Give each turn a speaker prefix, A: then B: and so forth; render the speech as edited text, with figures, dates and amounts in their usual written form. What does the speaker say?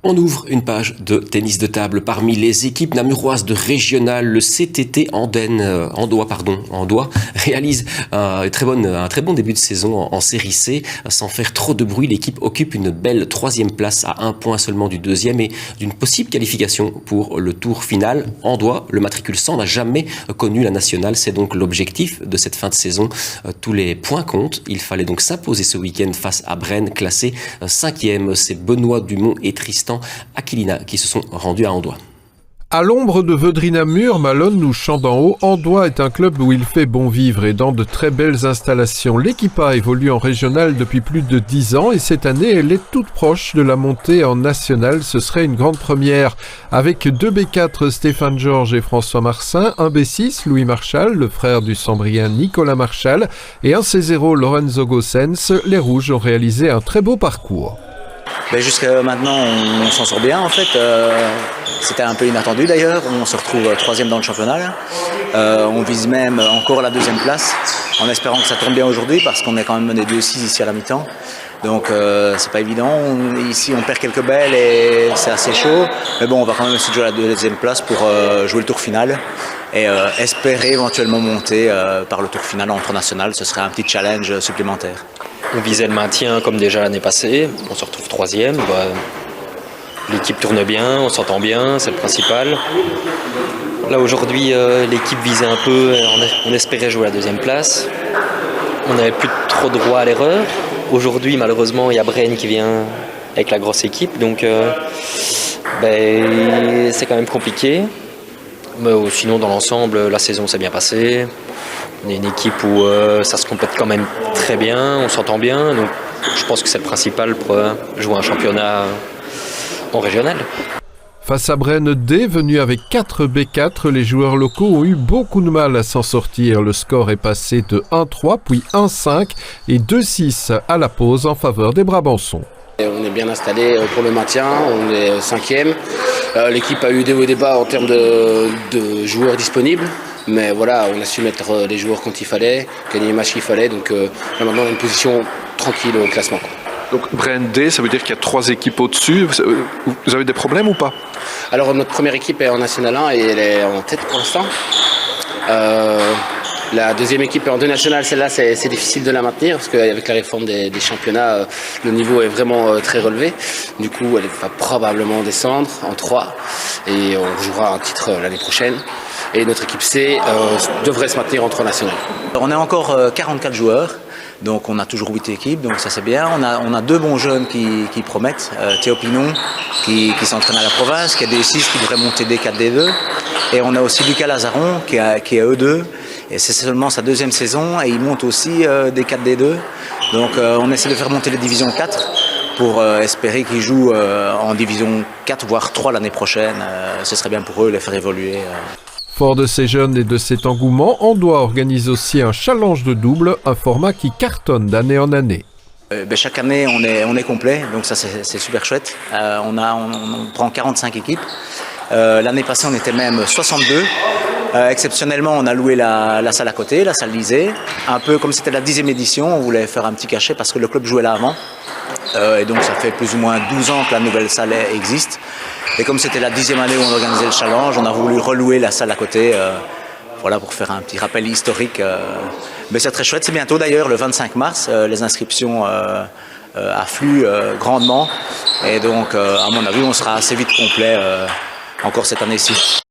A: On ouvre une page de tennis de table parmi les équipes namuroises de régional. Le CTT Andois réalise un très bon début de saison en série C. Sans faire trop de bruit, l'équipe occupe une belle 3e place à 1 point seulement du 2e et d'une possible qualification pour le tour final. Andois, le matricule 100, n'a jamais connu la nationale. C'est donc l'objectif de cette fin de saison. Tous les points comptent. Il fallait donc s'imposer ce week-end face à Braine, classé 5e. C'est Benoît Dumont et Tristan Aquilina qui se sont rendus à Andois.
B: À l'ombre de Veudry-Namur, Malone ou Champ d'en Haut, Andois est un club où il fait bon vivre et dans de très belles installations. L'équipe A évolue en régional depuis plus de 10 ans et cette année, elle est toute proche de la montée en national. Ce serait une grande première. Avec 2 B4, Stéphane Georges et François Marsin, un B6, Louis Marchal, le frère du Sambrien Nicolas Marchal, et un C0, Lorenzo Gossens, les Rouges ont réalisé un très beau parcours.
C: Jusqu'à maintenant, on s'en sort bien en fait. C'était un peu inattendu d'ailleurs. On se retrouve 3e dans le championnat. On vise même encore la 2e place en espérant que ça tombe bien aujourd'hui parce qu'on est quand même mené 2-6 ici à la mi-temps. Donc c'est pas évident. Ici on perd quelques belles et c'est assez chaud. Mais bon, on va quand même essayer de jouer à la 2e place pour jouer le tour final et espérer éventuellement monter par le tour final entre national. Ce serait un petit challenge supplémentaire.
D: On visait le maintien comme déjà l'année passée, on se retrouve 3e, l'équipe tourne bien, on s'entend bien, c'est le principal. Là aujourd'hui l'équipe visait un peu, on espérait jouer la 2e place, on n'avait plus trop droit à l'erreur. Aujourd'hui malheureusement il y a Braine qui vient avec la grosse équipe, donc c'est quand même compliqué. Mais sinon dans l'ensemble la saison s'est bien passée. On est une équipe où ça se complète quand même très bien, on s'entend bien, donc je pense que c'est le principal pour jouer un championnat en régional.
B: Face à Braine D, venu avec 4 B4, les joueurs locaux ont eu beaucoup de mal à s'en sortir. Le score est passé de 1-3, puis 1-5 et 2-6 à la pause en faveur des Brabançons.
E: On est bien installé pour le maintien, on est 5e. L'équipe a eu des hauts et des bas en termes de joueurs disponibles. Mais voilà, on a su mettre les joueurs quand il fallait, gagner les matchs qu'il fallait. Donc là maintenant on a une position tranquille au classement.
F: Donc Braine D, ça veut dire qu'il y a 3 équipes au-dessus. Vous avez des problèmes ou pas?
E: Alors notre première équipe est en National 1 et elle est en tête pour l'instant. La 2e équipe est en 2 nationales, celle-là c'est difficile de la maintenir parce qu'avec la réforme des championnats, le niveau est vraiment très relevé. Du coup elle va probablement descendre en 3 et on jouera un titre l'année prochaine. Et notre équipe C devrait se maintenir en 3 nationales.
C: On est encore 44 joueurs, donc on a toujours 8 équipes, donc ça c'est bien. On a 2 bons jeunes qui promettent. Théo Pinon qui s'entraîne à la province, qui a D6, qui devrait monter D4, D2. Et on a aussi Lucas Lazaron qui est à E2. Et c'est seulement sa 2e saison et il monte aussi D4, D2. Donc on essaie de faire monter les divisions 4 pour espérer qu'ils jouent en division 4 voire 3 l'année prochaine. Ce serait bien pour eux de les faire évoluer.
B: Fort de ces jeunes et de cet engouement, Andois organise aussi un challenge de double, un format qui cartonne d'année en année.
C: Chaque année on est complet, donc ça c'est super chouette. On prend 45 équipes. L'année passée on était même 62. Exceptionnellement on a loué la salle à côté, la salle Lisée. Un peu comme c'était la 10e édition, on voulait faire un petit cachet parce que le club jouait là avant. Et donc ça fait plus ou moins 12 ans que la nouvelle salle existe. Et comme c'était la 10e année où on organisait le challenge, on a voulu relouer la salle à côté voilà, pour faire un petit rappel historique. Mais c'est très chouette, c'est bientôt d'ailleurs le 25 mars, les inscriptions affluent grandement. Et donc à mon avis on sera assez vite complet encore cette année-ci.